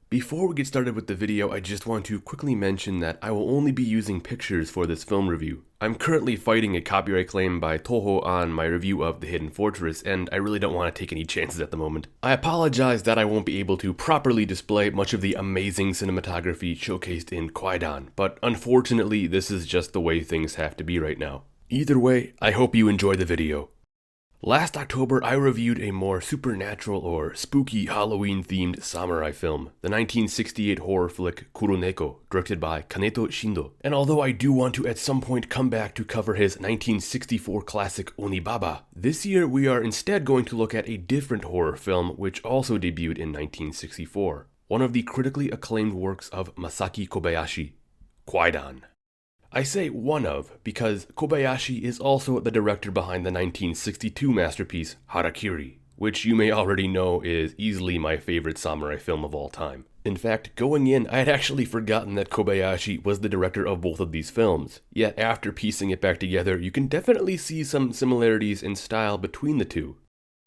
Before we get started with the video, I just want to quickly mention that I will only be using pictures for this film review. I'm currently fighting a copyright claim by Toho on my review of The Hidden Fortress, and I really don't want to take any chances at the moment. I apologize that I won't be able to properly display much of the amazing cinematography showcased in Kwaidan, but unfortunately this is just the way things have to be right now. Either way, I hope you enjoy the video. Last October, I reviewed a more supernatural or spooky Halloween-themed samurai film, the 1968 horror flick Kuroneko, directed by Kaneto Shindo. And although I do want to at some point come back to cover his 1964 classic Onibaba, this year we are instead going to look at a different horror film which also debuted in 1964, one of the critically acclaimed works of Masaki Kobayashi, Kwaidan. I say one of because Kobayashi is also the director behind the 1962 masterpiece Harakiri, which you may already know is easily my favorite samurai film of all time. In fact, going in, I had actually forgotten that Kobayashi was the director of both of these films, yet after piecing it back together, you can definitely see some similarities in style between the two.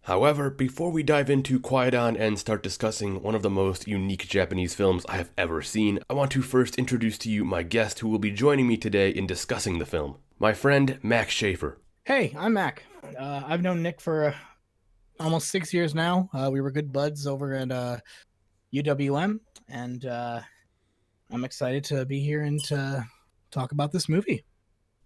However, before we dive into Kwaidan and start discussing one of the most unique Japanese films I have ever seen, I want to first introduce to you my guest who will be joining me today in discussing the film, my friend Mack Schaefer. Hey, I'm Mac. I've known Nick for almost 6 years now. We were good buds over at UWM, and I'm excited to be here and to talk about this movie.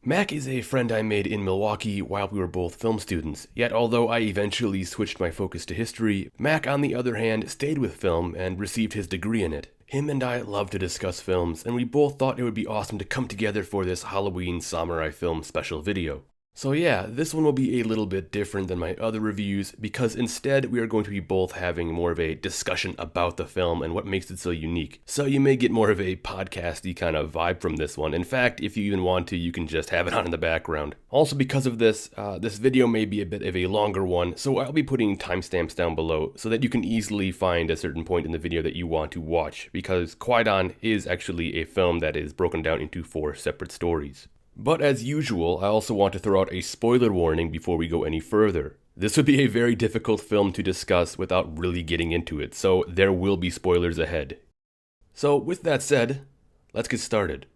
Mack is a friend I made in Milwaukee while we were both film students, yet although I eventually switched my focus to history, Mack on the other hand stayed with film and received his degree in it. Him and I love to discuss films, and we both thought it would be awesome to come together for this Halloween samurai film special video. So yeah, this one will be a little bit different than my other reviews because instead we are going to be both having more of a discussion about the film and what makes it so unique. So you may get more of a podcasty kind of vibe from this one. In fact, if you even want to, you can just have it on in the background. Also because of this, this video may be a bit of a longer one, so I'll be putting timestamps down below so that you can easily find a certain point in the video that you want to watch, because Kwaidan is actually a film that is broken down into 4 separate stories. But as usual, I also want to throw out a spoiler warning before we go any further. This would be a very difficult film to discuss without really getting into it, so there will be spoilers ahead. So with that said, let's get started.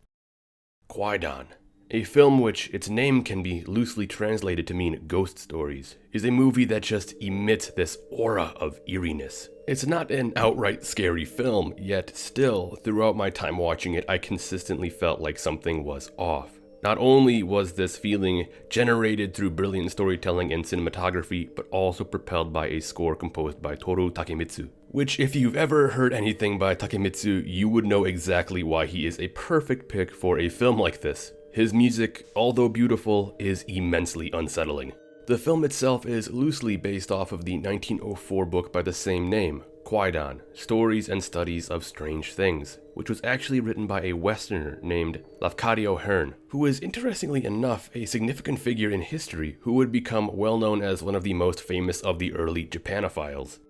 Kwaidan, a film which its name can be loosely translated to mean ghost stories, is a movie that just emits this aura of eeriness. It's not an outright scary film, yet still, throughout my time watching it, I consistently felt like something was off. Not only was this feeling generated through brilliant storytelling and cinematography, but also propelled by a score composed by Toru Takemitsu, which if you've ever heard anything by Takemitsu, you would know exactly why he is a perfect pick for a film like this. His music, although beautiful, is immensely unsettling. The film itself is loosely based off of the 1904 book by the same name, Kwaidan, Stories and Studies of Strange Things, which was actually written by a Westerner named Lafcadio Hearn, who is interestingly enough a significant figure in history who would become well known as one of the most famous of the early Japanophiles.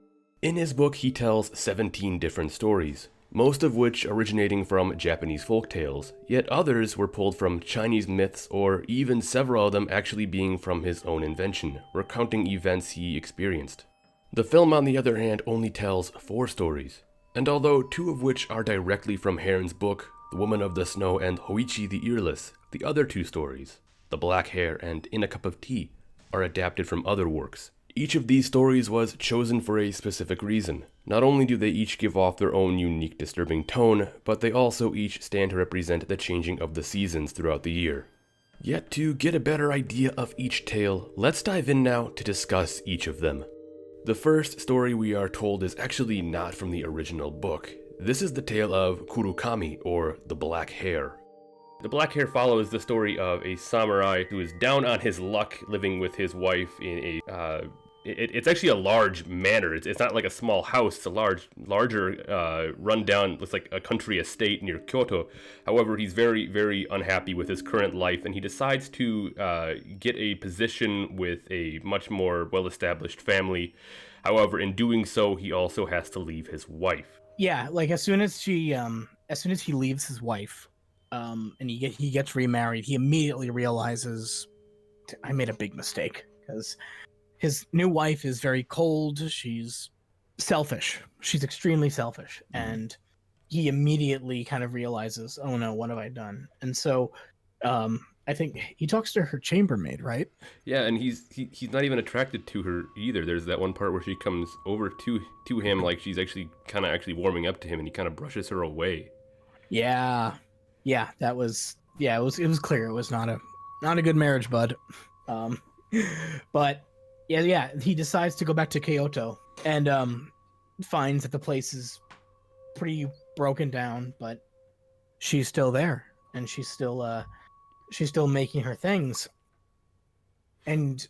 In his book he tells 17 different stories, most of which originating from Japanese folktales, yet others were pulled from Chinese myths or even several of them actually being from his own invention, recounting events he experienced. The film, on the other hand, only tells 4 stories, and although 2 of which are directly from Hearn's book, The Woman of the Snow and Hoichi the Earless, the other 2 stories, The Black Hair and In a Cup of Tea, are adapted from other works. Each of these stories was chosen for a specific reason. Not only do they each give off their own unique disturbing tone, but they also each stand to represent the changing of the seasons throughout the year. Yet to get a better idea of each tale, let's dive in now to discuss each of them. The first story we are told is actually not from the original book. This is the tale of Kurukami, or the Black Hair. The Black Hair follows the story of a samurai who is down on his luck living with his wife in a it's actually a large manor. It's not like a small house. It's a larger rundown, looks like a country estate near Kyoto. However, he's very, very unhappy with his current life, and he decides to get a position with a much more well-established family. However, in doing so, he also has to leave his wife. Yeah, like as soon as he leaves his wife, and he gets remarried, he immediately realizes I made a big mistake because his new wife is very cold. She's selfish. She's extremely selfish. And he immediately kind of realizes, oh no, what have I done? And so I think he talks to her chambermaid, right? Yeah, and he's not even attracted to her either. There's that one part where she comes over to him like she's actually kind of actually warming up to him, and he kind of brushes her away. Yeah, yeah, that was it was clear it was not a good marriage, bud. Um, but yeah, he decides to go back to Kyoto and finds that the place is pretty broken down, but she's still there and she's still making her things, and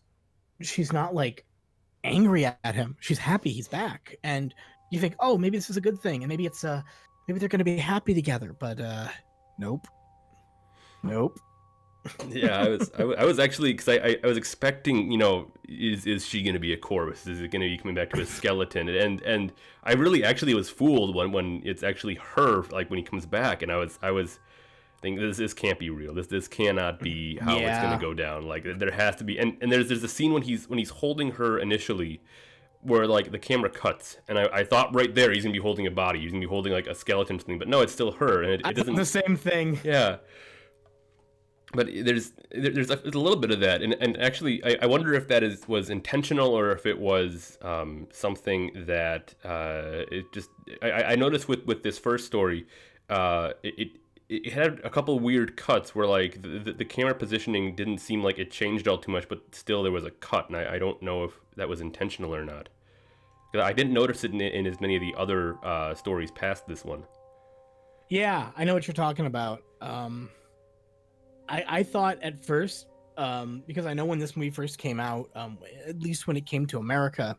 she's not like angry at him. She's happy he's back, and you think, oh, maybe this is a good thing, and maybe maybe they're gonna be happy together, but nope. Yeah, I was actually, because I was expecting, is she going to be a corpse? Is it going to be coming back to a skeleton? And I really actually was fooled when it's actually her, like when he comes back, and I was thinking this can't be real. This cannot be how it's going to go down. Like there has to be, and there's a scene when he's holding her initially, where like the camera cuts, and I thought right there he's gonna be holding a body, he's gonna be holding like a skeleton or something, but no, it's still her, and it doesn't. The same thing. Yeah. But there's a little bit of that, and actually I wonder if that was intentional or if it was something that it just I noticed with this first story, it had a couple weird cuts where like the camera positioning didn't seem like it changed all too much, but still there was a cut, and I don't know if that was intentional or not. 'Cause I didn't notice it in as many of the other stories past this one. Yeah, I know what you're talking about. I thought at first, because I know when this movie first came out, at least when it came to America,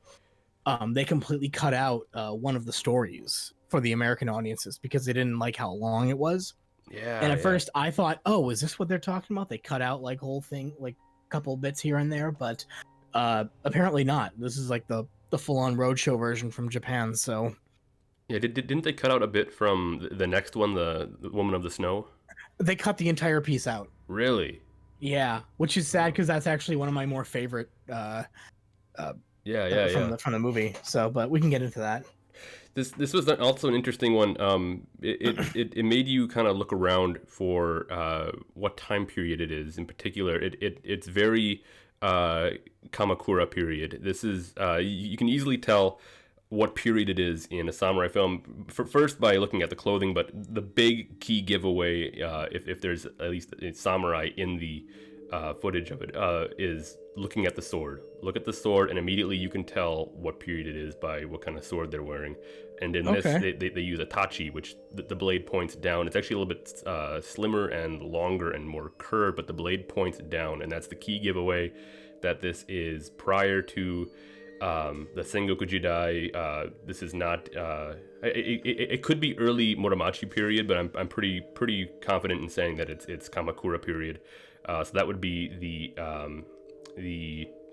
they completely cut out one of the stories for the American audiences because they didn't like how long it was. Yeah. And at first I thought, oh, is this what they're talking about? They cut out like whole thing, like a couple bits here and there, but apparently not. This is like the full-on roadshow version from Japan. So yeah, didn't they cut out a bit from the next one, the Woman of the Snow? they cut the entire piece out. Really? Yeah, which is sad because that's actually one of my more favorite from the movie. So, but we can get into that. This was also an interesting one. It made you kind of look around for what time period it is in particular. It's very Kamakura period. This is you can easily tell what period it is in a samurai film first by looking at the clothing, but the big key giveaway, if there's at least a samurai in the footage of it, is looking at the sword. Look at the sword, and immediately you can tell what period it is by what kind of sword they're wearing. And in this, they use a tachi, which the blade points down. It's actually a little bit slimmer and longer and more curved, but the blade points down, and that's the key giveaway that this is prior to the Sengoku Jidai. This is not. It could be early Muromachi period, but I'm pretty confident in saying that it's Kamakura period. So that would be the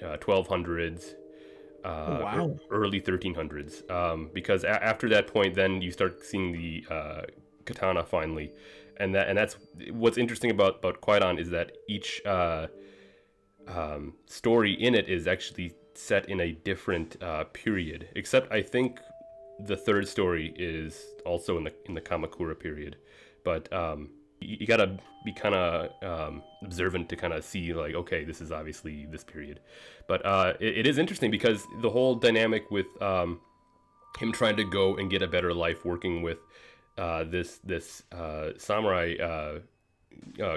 1200s. Wow. Early 1300s. Because after that point, then you start seeing the katana finally, and that's what's interesting about Kwaidan is that each story in it is actually set in a different period. Except I think the third story is also in the Kamakura period, but you gotta be kind of observant to kind of see like, okay, this is obviously this period. But it is interesting because the whole dynamic with him trying to go and get a better life working with this samurai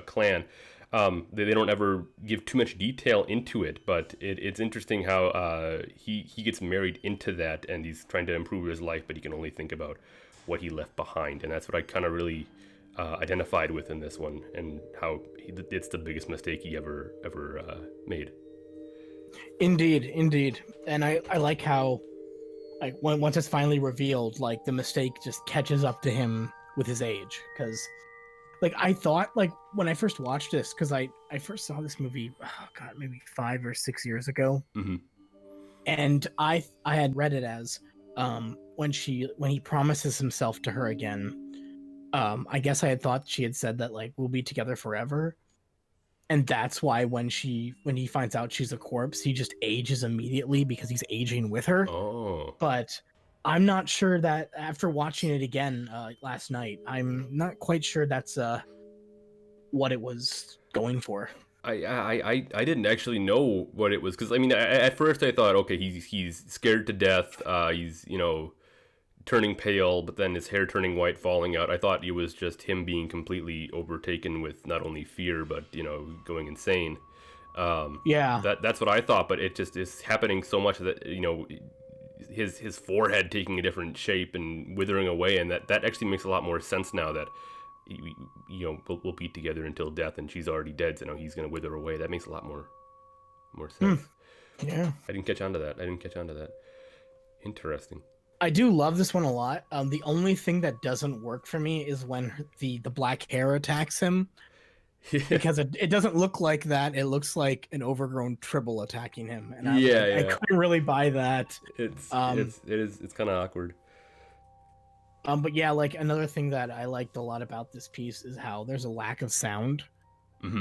clan. They don't ever give too much detail into it, but it's interesting how he gets married into that, and he's trying to improve his life, but he can only think about what he left behind, and that's what I kind of really identified with in this one, and how it's the biggest mistake he ever made. Indeed, and I like how, like, once it's finally revealed, like the mistake just catches up to him with his age, because. Like, I thought, like, when I first watched this, because I first saw this movie, oh God, maybe 5 or 6 years ago. Mm-hmm. And I had read it as when he promises himself to her again. I guess I had thought she had said that, like, we'll be together forever. And that's why when he finds out she's a corpse, he just ages immediately because he's aging with her. Oh. But I'm not sure that after watching it again last night, I'm not quite sure that's what it was going for. I didn't actually know what it was because I mean at first I thought okay he's scared to death, he's turning pale, but then his hair turning white, falling out. I thought it was just him being completely overtaken with not only fear but going insane. Yeah, That's what I thought, but it just is happening so much that his forehead taking a different shape and withering away, and that actually makes a lot more sense now that we'll be together until death, and she's already dead, so now he's gonna wither away. That makes a lot more sense. yeah. I didn't catch on to that. Interesting. I do love this one a lot. The only thing that doesn't work for me is when the black hair attacks him, because it doesn't look like that. It looks like an overgrown tribble attacking him, and I couldn't really buy that. It's kind of awkward. But yeah, like another thing that I liked a lot about this piece is how there's a lack of sound,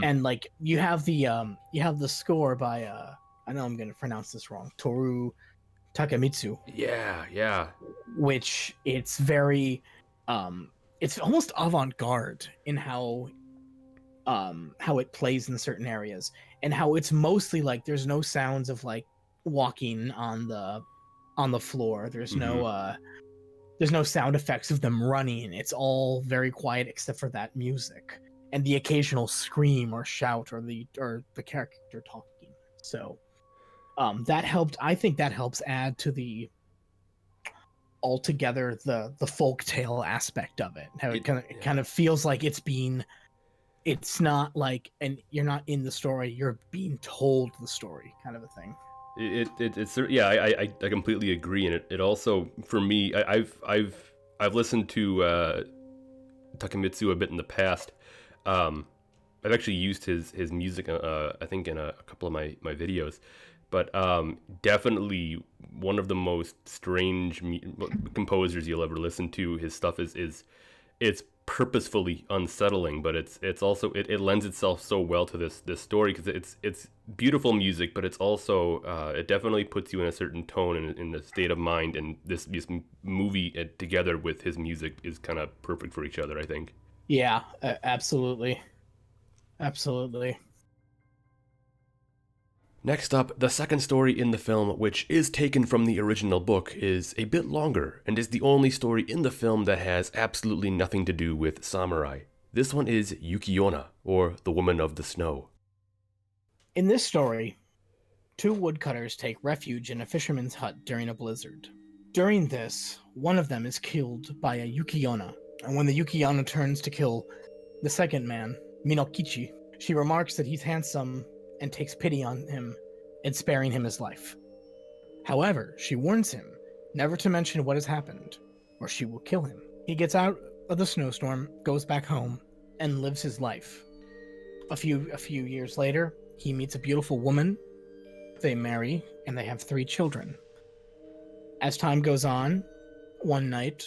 and like you have the score by I know I'm gonna pronounce this wrong, Toru Takemitsu. Yeah. Which it's very it's almost avant-garde in how it plays in certain areas, and how it's mostly like there's no sounds of like walking on the floor. There's no sound effects of them running. It's all very quiet except for that music and the occasional scream or shout or the character talking. So that helped. I think that helps add to the altogether the folk tale aspect of it. How it kind of feels like it's not like, and you're not in the story, you're being told the story, kind of a thing. It's yeah, I completely agree, and it also for me I've listened to Takemitsu a bit in the past. I've actually used his music I think in a couple of my videos, but definitely one of the most strange composers you'll ever listen to. His stuff is it's purposefully unsettling, but it's also it lends itself so well to this story because it's beautiful music, but it's also it definitely puts you in a certain tone and in the state of mind, and this movie together with his music is kind of perfect for each other, I think. Yeah, absolutely. Next up, the second story in the film, which is taken from the original book, is a bit longer and is the only story in the film that has absolutely nothing to do with samurai. This one is Yukiona, or the Woman of the Snow. In this story, two woodcutters take refuge in a fisherman's hut during a blizzard. During this, one of them is killed by a Yukiona, and when the Yukiona turns to kill the second man, Minokichi, she remarks that he's handsome and takes pity on him and sparing him his life. However, she warns him never to mention what has happened, or she will kill him. He gets out of the snowstorm, goes back home, and lives his life. A few years later, he meets a beautiful woman. They marry, and they have 3 children. As time goes on, one night,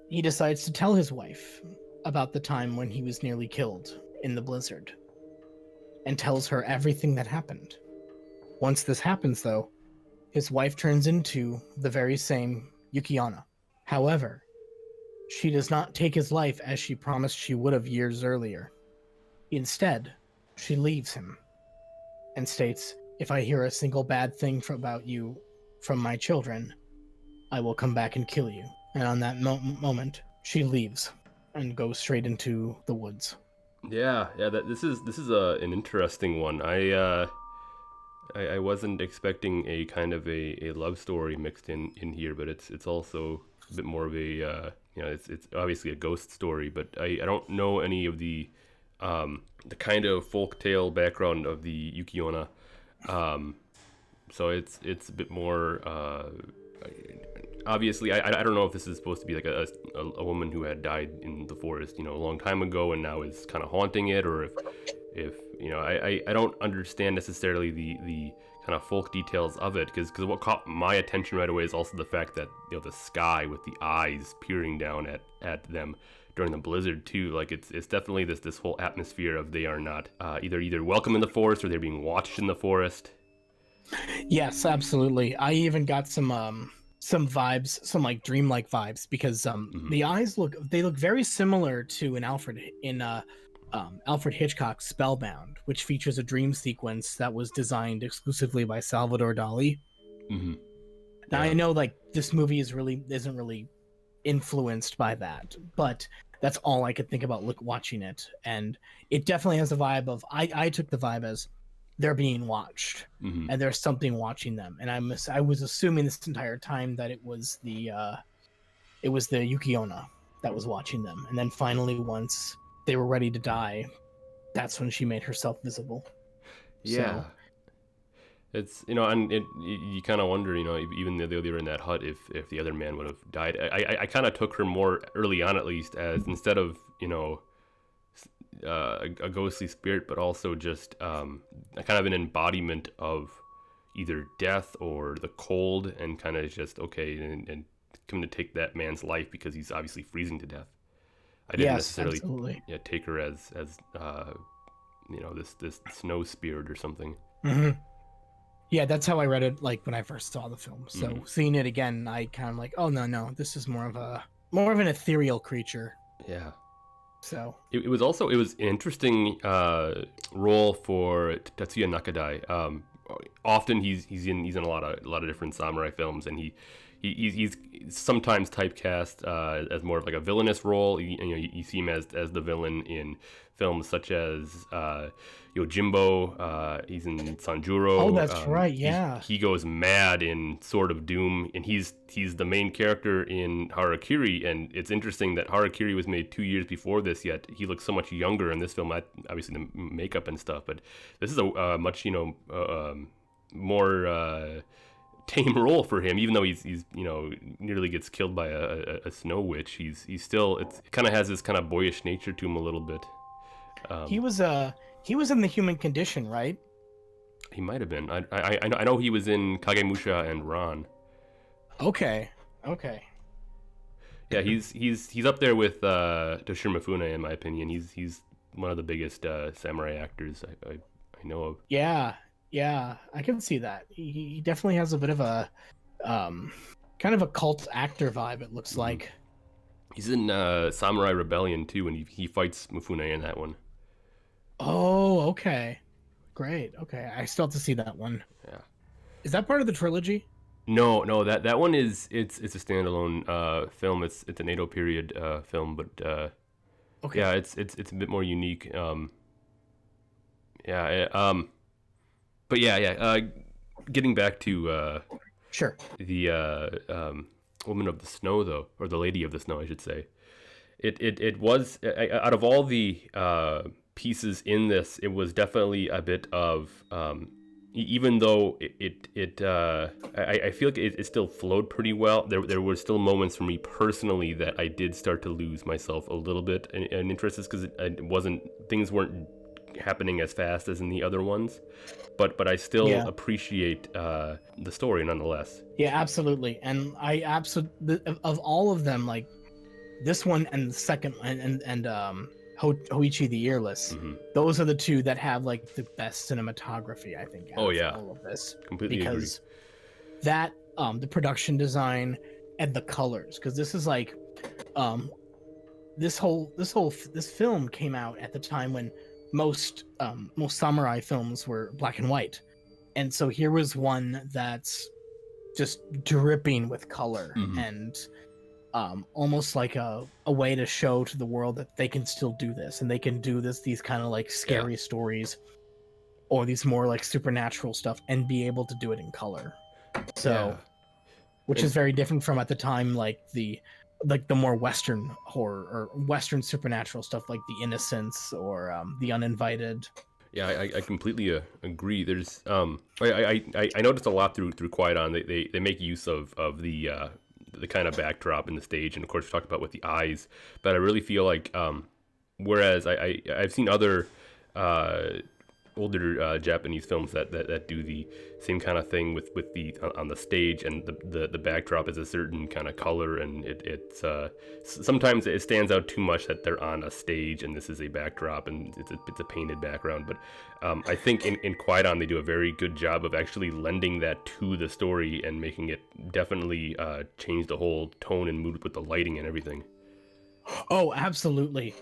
he decides to tell his wife about the time when he was nearly killed in the blizzard, and tells her everything that happened. Once this happens, though, his wife turns into the very same Yukiona. However, she does not take his life as she promised she would have years earlier. Instead, she leaves him and states, "If I hear a single bad thing about you from my children, I will come back and kill you." And on that moment, she leaves and goes straight into the woods. Yeah. This is an interesting one. I wasn't expecting a kind of a love story mixed in here, but it's also a bit more of a it's obviously a ghost story, but I don't know any of the kind of folktale background of the Yukiona, so it's a bit more. Obviously, I don't know if this is supposed to be like a woman who had died in the forest, a long time ago, and now is kind of haunting it, or if I don't understand necessarily the kind of folk details of it, because what caught my attention right away is also the fact that the sky with the eyes peering down at them during the blizzard too. Like it's definitely this whole atmosphere of they are not either welcome in the forest or they're being watched in the forest. Yes, absolutely. I even got some some vibes, some like dreamlike vibes, because the eyes look very similar to Alfred Hitchcock's Spellbound, which features a dream sequence that was designed exclusively by Salvador Dali. Mm-hmm. Now I know like this movie isn't really influenced by that, but that's all I could think about watching it, and it definitely has a vibe of I took the vibe as they're being watched, and there's something watching them, and I was assuming this entire time that it was the Yuki-onna that was watching them, and then finally once they were ready to die, that's when she made herself visible. Yeah. So, it's, and you kind of wonder, even though they were in that hut, if the other man would have died. I kind of took her more early on, at least, as instead of, a ghostly spirit, but also just a kind of an embodiment of either death or the cold, and kind of just, okay, and coming to take that man's life because he's obviously freezing to death. I didn't necessarily take her as this snow spirit or something. Mm-hmm. Yeah, that's how I read it, like when I first saw the film. So seeing it again, I kind of like, oh no, this is more of an ethereal creature. Yeah. So it was an interesting role for Tetsuya Nakadai. Often he's in a lot of different samurai films, and he's sometimes typecast as more of like a villainous role. You see him as the villain in films such as Yojimbo. He's in Sanjuro. Oh, that's right. Yeah. He goes mad in Sword of Doom, and he's the main character in Harakiri. And it's interesting that Harakiri was made 2 years before this, yet he looks so much younger in this film. Obviously the makeup and stuff, but this is a much more tame role for him, even though he's nearly gets killed by a snow witch. He's still, it kind of has this kind of boyish nature to him a little bit. He was in The Human Condition, right? He might have been. I know he was in Kagemusha and Ran. Okay. Yeah, he's up there with Toshiro Mifune, in my opinion. He's one of the biggest samurai actors I know of. Yeah, I can see that. He definitely has a bit of a kind of a cult actor vibe, it looks like. He's in Samurai Rebellion too, and he fights Mifune in that one. Oh, okay. Great. Okay, I still have to see that one. Yeah. Is that part of the trilogy? No, that one it's a standalone film. It's an Edo period film, but okay. Yeah, it's a bit more unique. But getting back to sure, the Woman of the Snow, though, or the Lady of the Snow, I should say. It was, out of all the pieces in this, it was definitely a bit of, even though I feel like it still flowed pretty well. There were still moments for me personally that I did start to lose myself a little bit in interest, because things weren't happening as fast as in the other ones, but I still appreciate the story nonetheless. Yeah, absolutely. And I absolutely, of all of them, like this one and the second and Hoichi the Earless, those are the two that have like the best cinematography, I think. All of this, completely because agree. That the production design and the colors, because this is like this film came out at the time when most samurai films were black and white, and so here was one that's just dripping with color, and almost like a way to show to the world that they can still do this, and they can do these kind of like scary stories or these more like supernatural stuff, and be able to do it in color. So which is very different from at the time like the more Western horror or Western supernatural stuff, like The Innocents or The Uninvited. Yeah, I completely agree. There's I noticed a lot through Kwaidan. They make use of the kind of backdrop in the stage, and of course we talked about with the eyes. But I really feel like whereas I've seen other older Japanese films that do the same kind of thing with the on the stage, and the backdrop is a certain kind of color, and it's sometimes it stands out too much that they're on a stage and this is a backdrop and it's a painted background. But I think in Kwaidan they do a very good job of actually lending that to the story and making it definitely change the whole tone and mood with the lighting and everything. Oh, absolutely.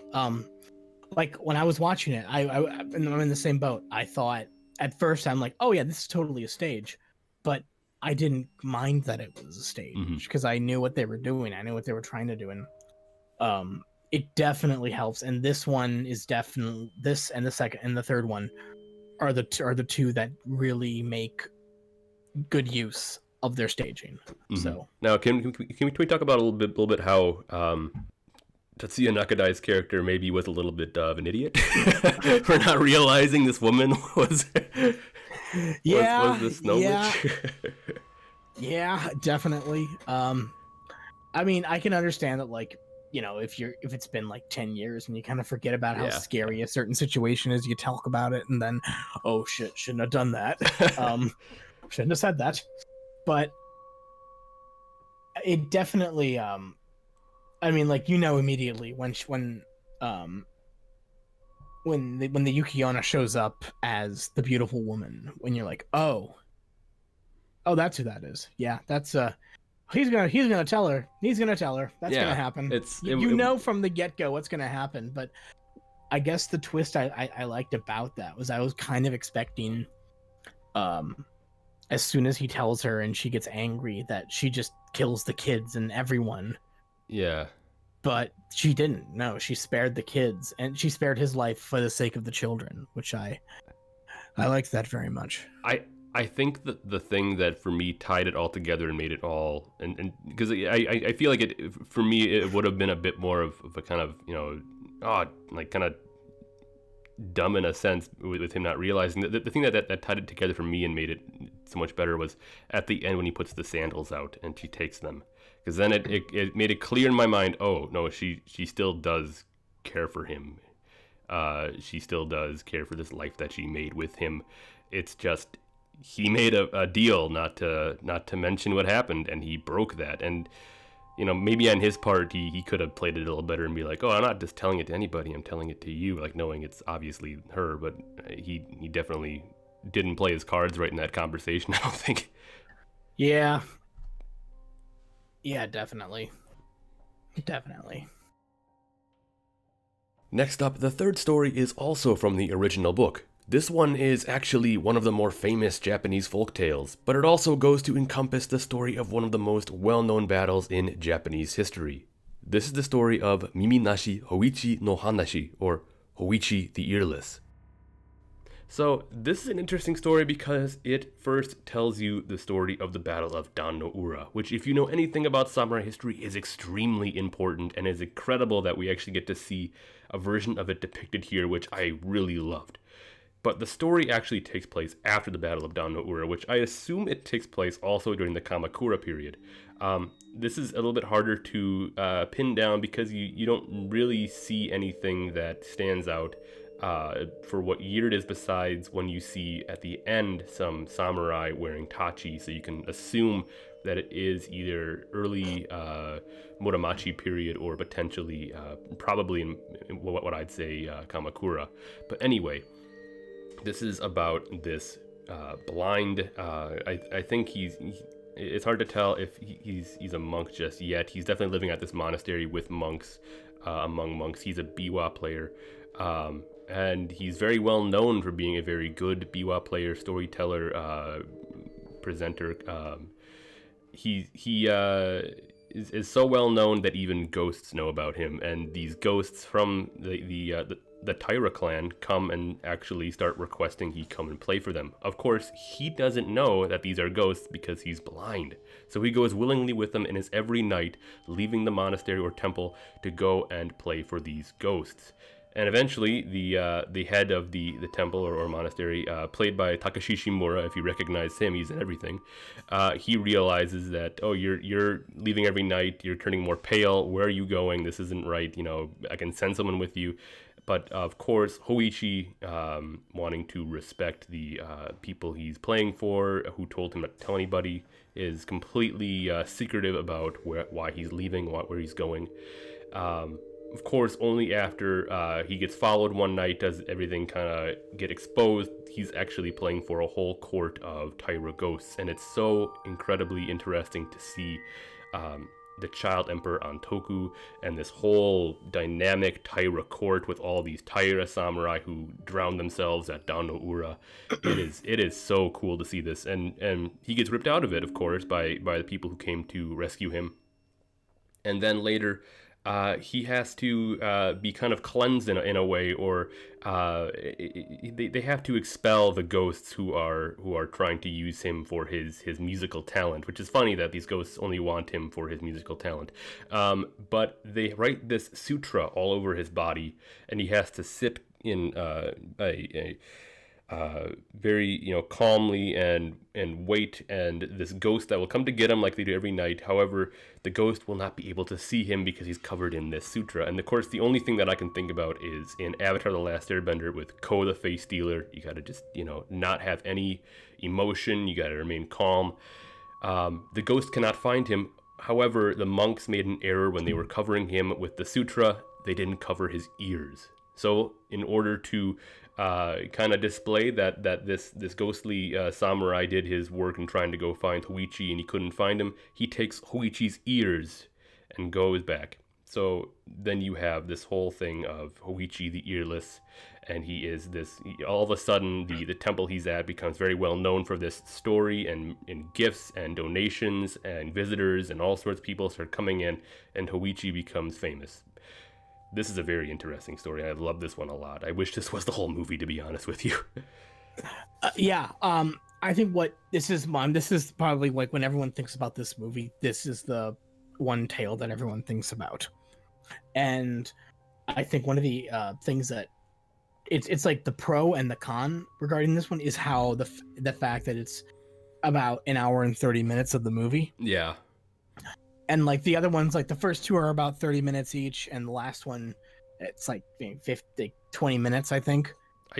Like when I was watching it, I'm in the same boat. I thought at first, I'm like, oh yeah, this is totally a stage, but I didn't mind that it was a stage because I knew what they were doing. I knew what they were trying to do, and it definitely helps. And this one is definitely this, and the second and the third one are the two that really make good use of their staging. So now, can we talk about a little bit how Tatsuya Nakadai's character maybe was a little bit of an idiot for not realizing this woman was this snow witch? Yeah, definitely. I mean, I can understand that, like, you know, if it's been like 10 years and you kind of forget about how scary a certain situation is, you talk about it and then, oh shit, shouldn't have done that. Shouldn't have said that. But it definitely I mean, like, you know, immediately when the Yuki-onna shows up as the beautiful woman, when you're like, oh, that's who that is. Yeah, that's he's gonna tell her. He's gonna tell her. That's gonna happen. You know from the get-go what's gonna happen. But I guess the twist I liked about that was I was kind of expecting, as soon as he tells her and she gets angry, that she just kills the kids and everyone. Yeah. But she didn't. No, she spared the kids, and she spared his life for the sake of the children, which I liked that very much. I think that the thing that for me tied it all together and made it all, and because I feel like it, for me, it would have been a bit more of a kind of, you know, like kind of dumb in a sense with him not realizing the thing that tied it together for me and made it so much better was at the end when he puts the sandals out and she takes them, because then it made it clear in my mind, oh no, she still does care for him, she still does care for this life that she made with him. It's just he made a deal not to mention what happened, and he broke that. And you know, maybe on his part, he could have played it a little better and be like, oh, I'm not just telling it to anybody, I'm telling it to you, like knowing it's obviously her. But he definitely didn't play his cards right in that conversation, I don't think. Yeah, definitely. Next up, the third story is also from the original book. This one is actually one of the more famous Japanese folktales, but it also goes to encompass the story of one of the most well-known battles in Japanese history. This is the story of Mimi-nashi Hoichi no Hanashi, or Hoichi the Earless. So this is an interesting story because it first tells you the story of the Battle of Dan no Ura, which, if you know anything about samurai history, is extremely important, and is incredible that we actually get to see a version of it depicted here, which I really loved. But the story actually takes place after the Battle of Dan no Ura, which I assume it takes place also during the Kamakura period. This is a little bit harder to pin down because you don't really see anything that stands out for what year it is, besides when you see at the end some samurai wearing tachi, so you can assume that it is either early Muromachi period or potentially probably in what I'd say Kamakura. But anyway, this is about this blind, I think it's hard to tell if he's a monk just yet. He's definitely living at this monastery with monks, among monks. He's a biwa player, and he's very well known for being a very good biwa player, storyteller, presenter. He is so well known that even ghosts know about him, and these ghosts from the Taira clan come and actually start requesting he come and play for them. Of course, he doesn't know that these are ghosts because he's blind. So he goes willingly with them and is every night leaving the monastery or temple to go and play for these ghosts. And eventually, the head of the temple or monastery, played by Takashi Shimura, if you recognize him, he's in everything. He realizes that, oh, you're leaving every night, you're turning more pale. Where are you going? This isn't right. You know, I can send someone with you. But of course, Hoichi, wanting to respect the people he's playing for, who told him not to tell anybody, is completely secretive about why he's leaving, where he's going. Of course, only after he gets followed one night does everything kind of get exposed. He's actually playing for a whole court of Taira ghosts, and it's so incredibly interesting to see the child emperor on Toku and this whole dynamic Taira court with all these Taira samurai who drown themselves at Dano Ura. It is so cool to see this, and he gets ripped out of it, of course, by the people who came to rescue him. And then later, he has to be kind of cleansed in a way, or they have to expel the ghosts who are trying to use him for his musical talent, which is funny that these ghosts only want him for his musical talent. But they write this sutra all over his body, and he has to sip in a very calmly and wait, and this ghost that will come to get him like they do every night. However, the ghost will not be able to see him because he's covered in this sutra. And of course, the only thing that I can think about is in Avatar: The Last Airbender with Ko the Face Stealer. You gotta just not have any emotion. You gotta remain calm. The ghost cannot find him. However, the monks made an error when they were covering him with the sutra. They didn't cover his ears. So in order to kind of display that this ghostly samurai did his work in trying to go find Hoichi and he couldn't find him, he takes Hoichi's ears and goes back. So then you have this whole thing of Hoichi the Earless, and he is this, all of a sudden the temple he's at becomes very well known for this story, and gifts and donations and visitors and all sorts of people start coming in, and Hoichi becomes famous. This is a very interesting story. I love this one a lot. I wish this was the whole movie, to be honest with you. I think what this is probably like when everyone thinks about this movie, this is the one tale that everyone thinks about. And I think one of the things that it's like the pro and the con regarding this one is how the fact that it's about an hour and 30 minutes of the movie. Yeah. And like the other ones, like the first two are about 30 minutes each, and the last one, it's like 20 minutes, I think.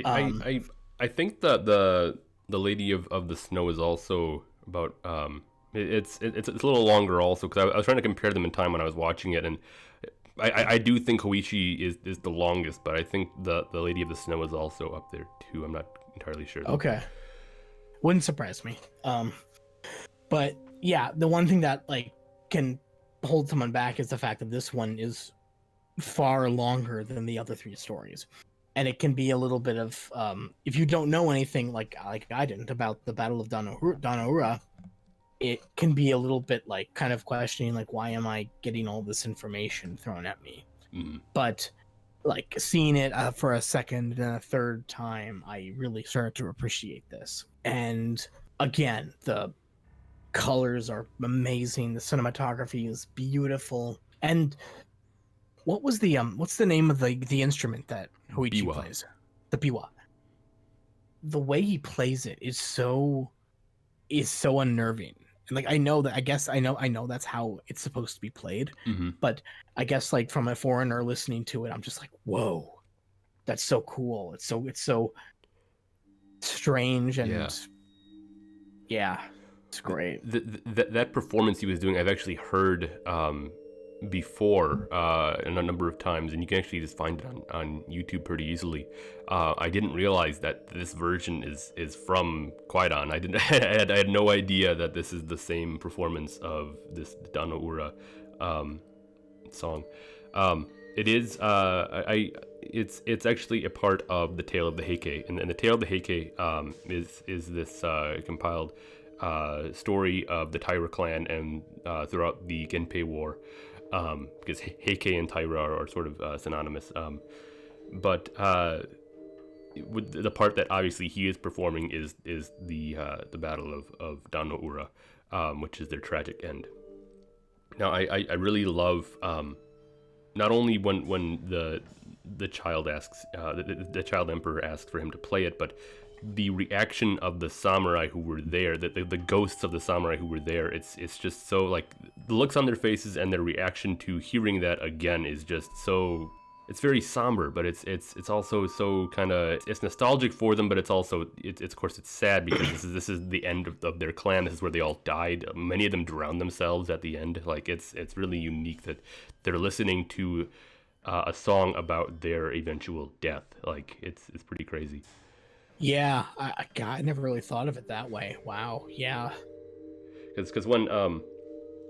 I think that the Lady of the Snow is also about it's a little longer also, because I was trying to compare them in time when I was watching it, and I do think Hoichi is the longest, but I think the Lady of the Snow is also up there too. I'm not entirely sure. Okay, wouldn't surprise me. But yeah, the one thing that like can hold someone back is the fact that this one is far longer than the other three stories, and it can be a little bit of if you don't know anything like I didn't about the Battle of Dano Ura, it can be a little bit like kind of questioning like, why am I getting all this information thrown at me? But like seeing it for a second and a third time, I really started to appreciate this. And again, the colors are amazing. The cinematography is beautiful. And what was the what's the name of the instrument that Hoichi plays? The biwa. The way he plays it is so unnerving. And like I know that's how it's supposed to be played. But I guess like from a foreigner listening to it, I'm just like, whoa, that's so cool. It's so strange, and yeah. It's great. That performance he was doing, I've actually heard before a number of times, and you can actually just find it on YouTube pretty easily. I didn't realize that this version is from Kwaidan. I had no idea that this is the same performance of this Dano Ura song. It is it's actually a part of the Tale of the Heike, and the Tale of the Heike is this compiled story of the Taira clan and throughout the Genpei War, because Heike and Taira are sort of synonymous. But with the part that obviously he is performing is the Battle of Dano Ura, which is their tragic end. Now I really love not only when the child asks the child emperor asks for him to play it, but the reaction of the samurai who were there, the ghosts of the samurai who were there, it's just so, like, the looks on their faces and their reaction to hearing that again is just so it's very somber, but it's also so kind of, it's nostalgic for them, but it's also it's of course it's sad because this is the end of their clan. This is where they all died. Many of them drowned themselves at the end. Like it's really unique that they're listening to a song about their eventual death. Like it's pretty crazy. Yeah, God, I never really thought of it that way. Wow. Yeah. Because when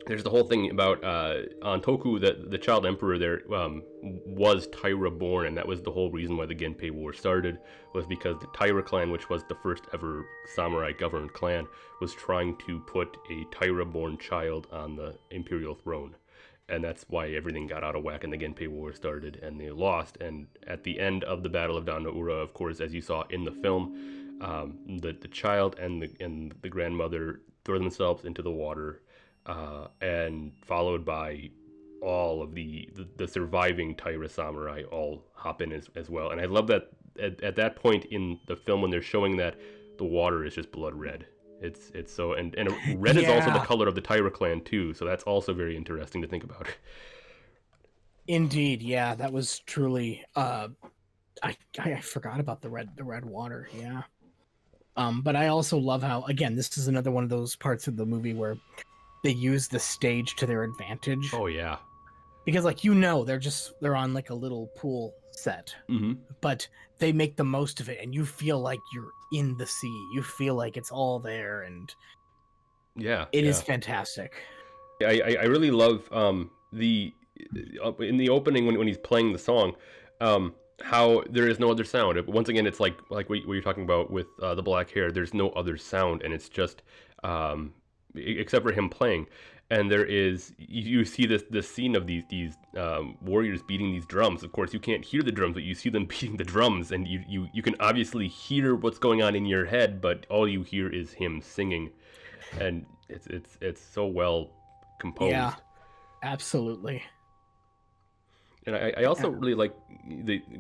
there's the whole thing about on Toku that the child emperor there was Taira born, and that was the whole reason why the Genpei War started, was because the Taira clan, which was the first ever samurai governed clan, was trying to put a Taira born child on the imperial throne. And that's why everything got out of whack and the Genpei War started, and they lost. And at the end of the Battle of Dandaura, of course, as you saw in the film, the child and the grandmother throw themselves into the water, and followed by all of the surviving Taira samurai all hop in as well. And I love that at that point in the film when they're showing that the water is just blood red. It's so and red is also the color of the Taira clan too, so that's also very interesting to think about. Indeed, yeah, that was truly. I forgot about the red water. Yeah. But I also love how, again, this is another one of those parts of the movie where they use the stage to their advantage. Oh yeah. Because they're on like a little pool set, but they make the most of it, and you feel like you're in the sea. You feel like it's all there, and it is fantastic. I really love the in the opening when he's playing the song, how there is no other sound. Once again, it's like what you're talking about with the black hair. There's no other sound, and it's just except for him playing. And there is, you see this scene of these warriors beating these drums. Of course, you can't hear the drums, but you see them beating the drums, and you can obviously hear what's going on in your head, but all you hear is him singing, and it's so well composed. Yeah, absolutely. And I also really like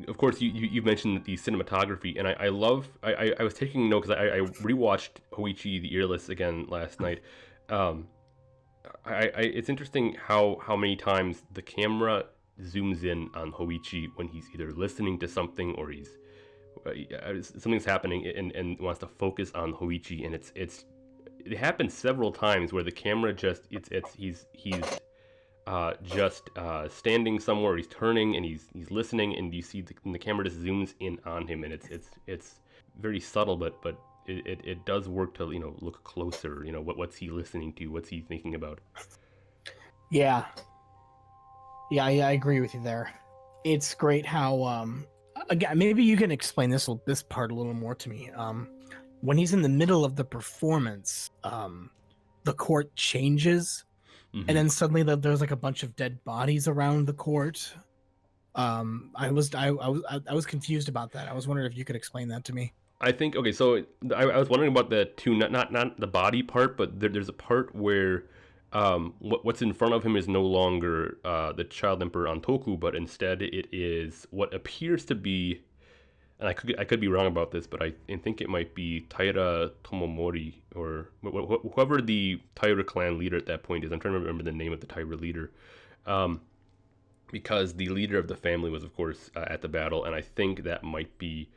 of course you mentioned the cinematography, and I love, I was taking note because I rewatched Hoichi the Earless again last night. It's interesting how many times the camera zooms in on Hoichi when he's either listening to something or he's something's happening and wants to focus on Hoichi, and it happens several times where the camera just he's just standing somewhere, he's turning and he's listening, and you see the camera just zooms in on him, and it's very subtle, but it does work to look closer. What's he listening to, what's he thinking about. Yeah, I agree with you there. It's great how again, maybe you can explain this part a little more to me. When he's in the middle of the performance, the court changes, and then suddenly there's like a bunch of dead bodies around the court. I was confused about that. I was wondering if you could explain that to me. I think, okay, so I was wondering about that too, not the body part, but there's a part where what's in front of him is no longer the child emperor on Toku, but instead it is what appears to be, and I could be wrong about this, but I think it might be Taira Tomomori, or whoever the Taira clan leader at that point is. I'm trying to remember the name of the Taira leader, because the leader of the family was, of course, at the battle, and I think that might be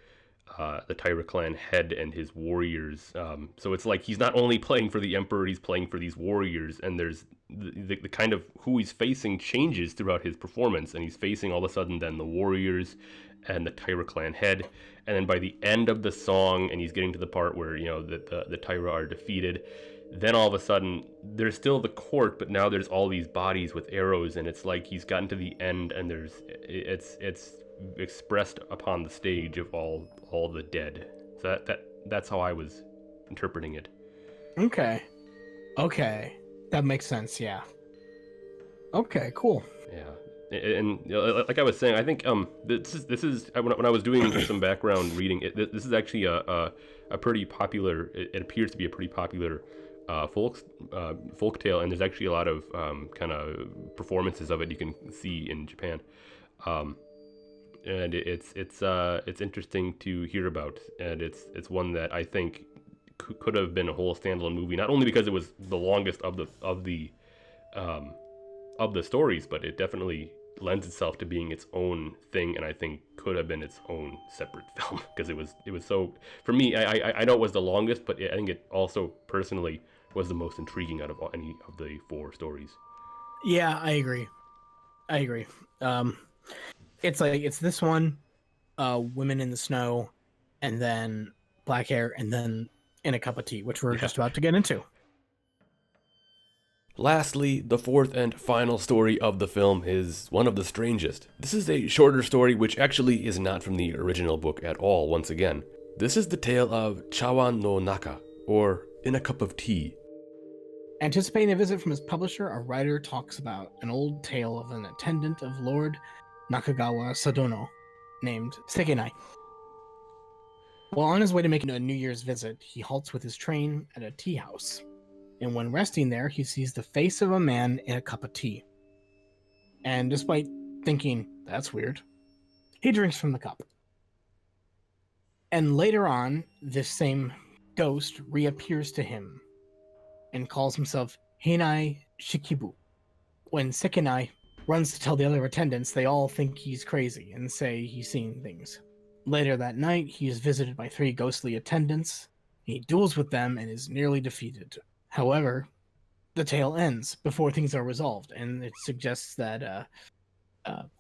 the Taira clan head and his warriors. So it's like he's not only playing for the emperor, he's playing for these warriors, and there's the kind of who he's facing changes throughout his performance, and he's facing all of a sudden then the warriors and the Taira clan head, and then by the end of the song, and he's getting to the part where the Taira are defeated, then all of a sudden there's still the court, but now there's all these bodies with arrows, and it's like he's gotten to the end, and it's expressed upon the stage of all the dead. So that's how I was interpreting it. Okay, that makes sense. Yeah. Okay, cool. Yeah, and like I was saying, I think this is when I was doing some background reading, this is actually a pretty popular. It appears to be a pretty popular folk tale, and there's actually a lot of kind of performances of it you can see in Japan. And it's interesting to hear about, and it's one that I think could have been a whole standalone movie, not only because it was the longest of the stories, but it definitely lends itself to being its own thing, and I think could have been its own separate film, because it was so, for me, I know it was the longest, but I think it also personally was the most intriguing out of any of the 4 stories. Yeah, I agree. It's this one, Women in the Snow, and then Black Hair, and then In a Cup of Tea, which we're just about to get into. Lastly, the 4th and final story of the film is one of the strangest. This is a shorter story which actually is not from the original book at all, once again. This is the tale of Chawan no Naka, or In a Cup of Tea. Anticipating a visit from his publisher, a writer talks about an old tale of an attendant of Lord Nakagawa Sadono named Sekenai. While on his way to making a New Year's visit, he halts with his train at a tea house. And when resting there, he sees the face of a man in a cup of tea. And despite thinking, that's weird, he drinks from the cup. And later on, this same ghost reappears to him and calls himself Hinai Shikibu. When Sekenai runs to tell the other attendants, they all think he's crazy and say he's seen things. Later that night, he is visited by 3 ghostly attendants. He duels with them and is nearly defeated. However, the tale ends before things are resolved, and it suggests that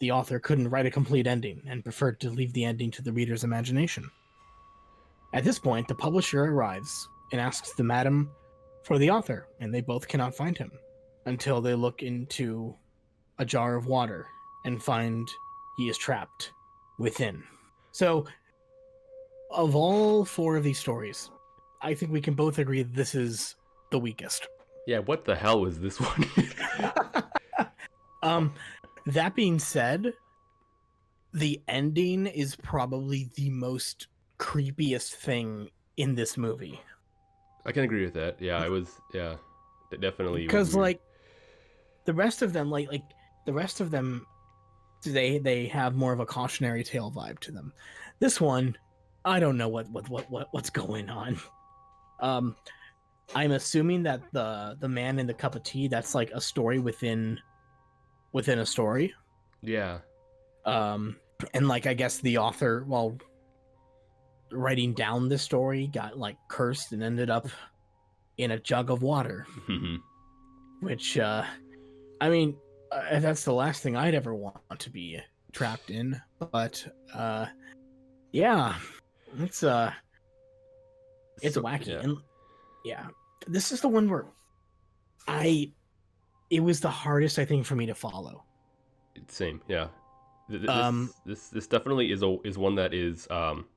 the author couldn't write a complete ending and preferred to leave the ending to the reader's imagination. At this point, the publisher arrives and asks the madam for the author, and they both cannot find him until they look into a jar of water and find he is trapped within. So, of all 4 of these stories, I think we can both agree this is the weakest. Yeah, what the hell was this one? That being said, the ending is probably the most creepiest thing in this movie. I can agree with that. Yeah, it was, yeah, definitely. Because, like, the rest of them, like the rest of them, they have more of a cautionary tale vibe to them. This one, I don't know what's going on. I'm assuming that the man in the cup of tea, that's like a story within a story. Yeah. And like, I guess the author, while writing down this story, got like cursed and ended up in a jug of water. Which, I mean, that's the last thing I'd ever want to be trapped in. But, yeah, it's wacky. Yeah. And yeah, this is the one where it was the hardest, I think, for me to follow. Same, yeah. This definitely is one that is,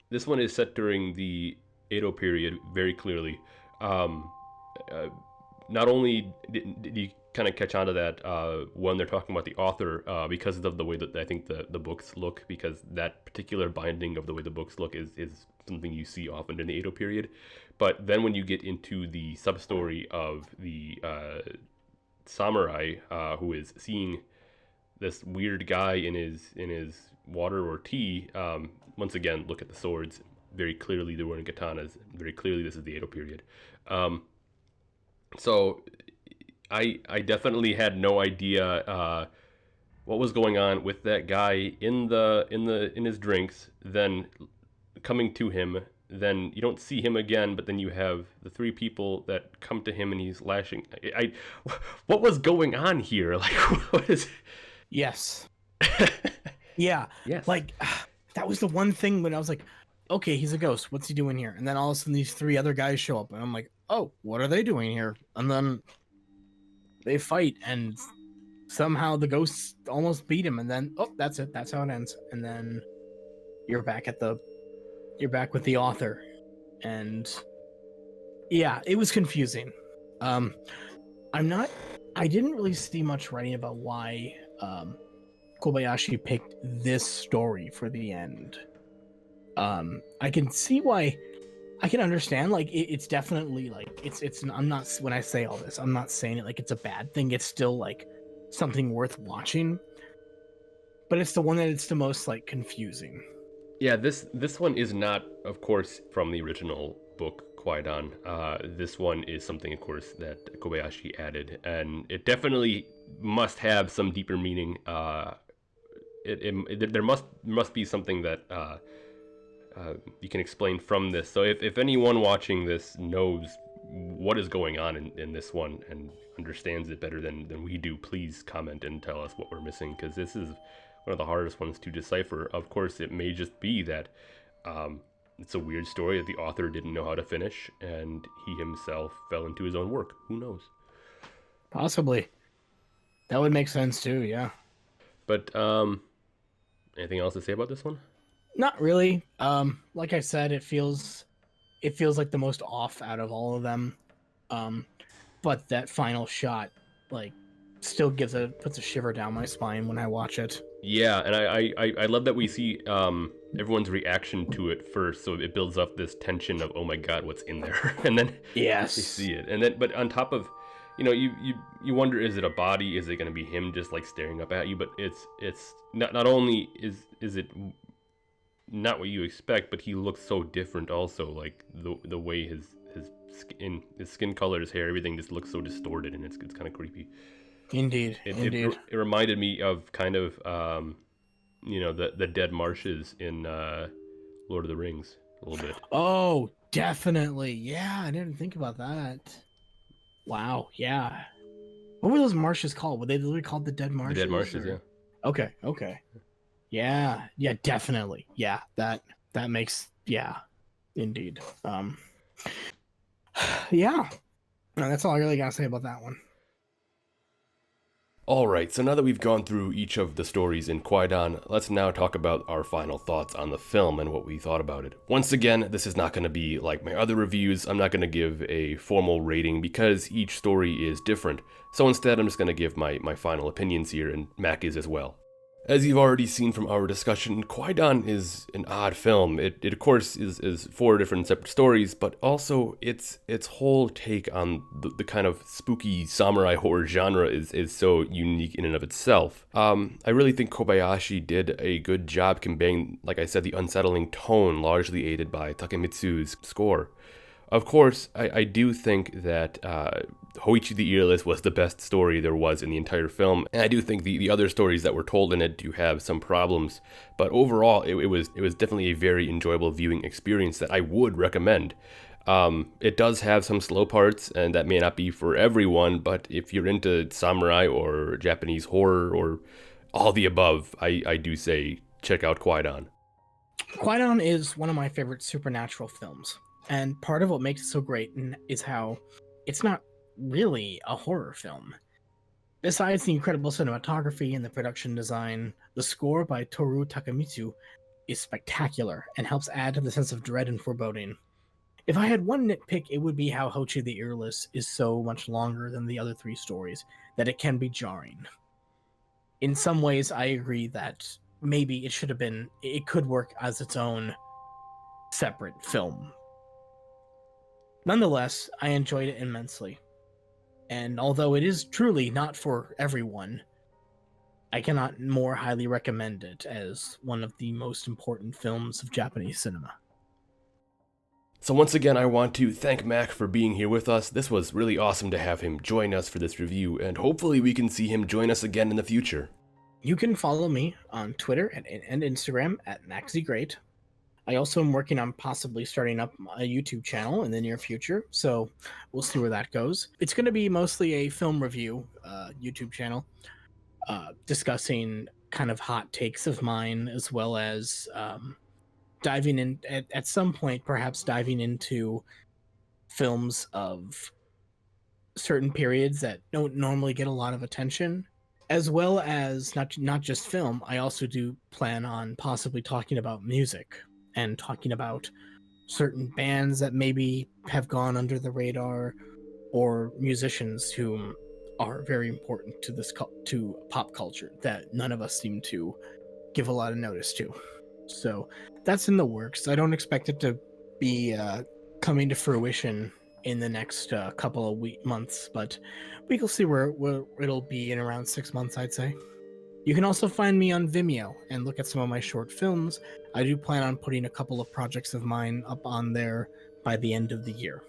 this one is set during the Edo period very clearly. Not only did you kind of catch on to that when they're talking about the author, because of the way that I think the books look, because that particular binding of the way the books look is something you see often in the Edo period. But then when you get into the sub-story of the samurai who is seeing this weird guy in his water or tea, once again, look at the swords. Very clearly they're wearing katanas. Very clearly this is the Edo period. So I definitely had no idea what was going on with that guy in his drinks, then coming to him. Then you don't see him again, but then you have the 3 people that come to him and he's lashing. What was going on here? Like, what is? Yes. Yeah. Yes. Like, that was the one thing when I was like, okay, he's a ghost. What's he doing here? And then all of a sudden these 3 other guys show up and I'm like, oh, what are they doing here? And then they fight and somehow the ghosts almost beat him. And then, oh, that's it. That's how it ends. And then you're back with the author. And yeah, it was confusing. I didn't really see much writing about why Kobayashi picked this story for the end. I can see why. I can understand, like, it's definitely, like, it's I'm not, when I say all this, I'm not saying it like it's a bad thing. It's still, like, something worth watching. But it's the one that it's the most, like, confusing. Yeah, this one is not, of course, from the original book, Kwaidan. This one is something, of course, that Kobayashi added, and it definitely must have some deeper meaning there must be something that you can explain from this. So if anyone watching this knows what is going on in this one and understands it better than we do, please comment and tell us what we're missing, because this is one of the hardest ones to decipher. Of course, it may just be that it's a weird story that the author didn't know how to finish, and he himself fell into his own work. Who knows? Possibly. That would make sense too, yeah. But anything else to say about this one? Not really. Like I said, it feels like the most off out of all of them. But that final shot, like, still puts a shiver down my spine when I watch it. Yeah, and I love that we see everyone's reaction to it first, so it builds up this tension of, oh my god, what's in there, and then yes, you see it, and then but on top of, you wonder, is it a body? Is it going to be him just like staring up at you? But it's not only is it not what you expect, but he looks so different also, like the way his skin color, his hair, everything just looks so distorted, and it's kind of creepy. Indeed. It reminded me of kind of the dead marshes in Lord of the Rings a little bit. Oh, definitely. Yeah, I didn't think about that. Wow. Yeah. What were those marshes called? Were they literally called the dead marshes? The dead marshes, yeah. Okay. Yeah, definitely. Yeah, that makes, yeah, indeed. Yeah. No, that's all I really gotta say about that one. Alright, so now that we've gone through each of the stories in Kwaidan, let's now talk about our final thoughts on the film and what we thought about it. Once again, this is not going to be like my other reviews. I'm not going to give a formal rating because each story is different. So instead, I'm just going to give my final opinions here, and Mack is as well. As you've already seen from our discussion, Kwaidan is an odd film. It of course is 4 different separate stories, but also its whole take on the kind of spooky samurai horror genre is so unique in and of itself. I really think Kobayashi did a good job conveying, like I said, the unsettling tone, largely aided by Takemitsu's score. Of course, I do think that Hoichi the Earless was the best story there was in the entire film, and I do think the other stories that were told in it do have some problems, but overall it was definitely a very enjoyable viewing experience that I would recommend. It does have some slow parts, and that may not be for everyone, but if you're into samurai or Japanese horror or all the above, I do say check out Kwaidan. Kwaidan is one of my favorite supernatural films. And part of what makes it so great is how it's not really a horror film. Besides the incredible cinematography and the production design, the score by Toru Takemitsu is spectacular and helps add to the sense of dread and foreboding. If I had one nitpick, it would be how Hoichi the Earless is so much longer than the other 3 stories that it can be jarring. In some ways, I agree that maybe it could work as its own separate film. Nonetheless, I enjoyed it immensely. And although it is truly not for everyone, I cannot more highly recommend it as one of the most important films of Japanese cinema. So once again, I want to thank Mack for being here with us. This was really awesome to have him join us for this review, and hopefully we can see him join us again in the future. You can follow me on Twitter and Instagram at MackZGreat. I also am working on possibly starting up a YouTube channel in the near future, so we'll see where that goes. It's going to be mostly a film review YouTube channel, discussing kind of hot takes of mine, as well as diving in at some point, perhaps diving into films of certain periods that don't normally get a lot of attention, as well as not just film. I also do plan on possibly talking about music and talking about certain bands that maybe have gone under the radar, or musicians who are very important to pop culture that none of us seem to give a lot of notice to. So that's in the works. I don't expect it to be coming to fruition in the next couple of months, but we will see where it'll be in around 6 months, I'd say. You can also find me on Vimeo and look at some of my short films. I do plan on putting a couple of projects of mine up on there by the end of the year.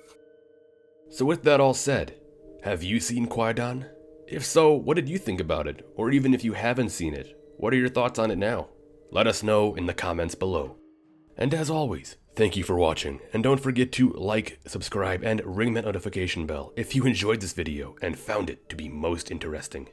So with that all said, have you seen Kwaidan? If so, what did you think about it? Or even if you haven't seen it, What are your thoughts on it now? Let us know in the comments below. And as always, thank you for watching, and don't forget to like, subscribe, and ring that notification bell if you enjoyed this video and found it to be most interesting.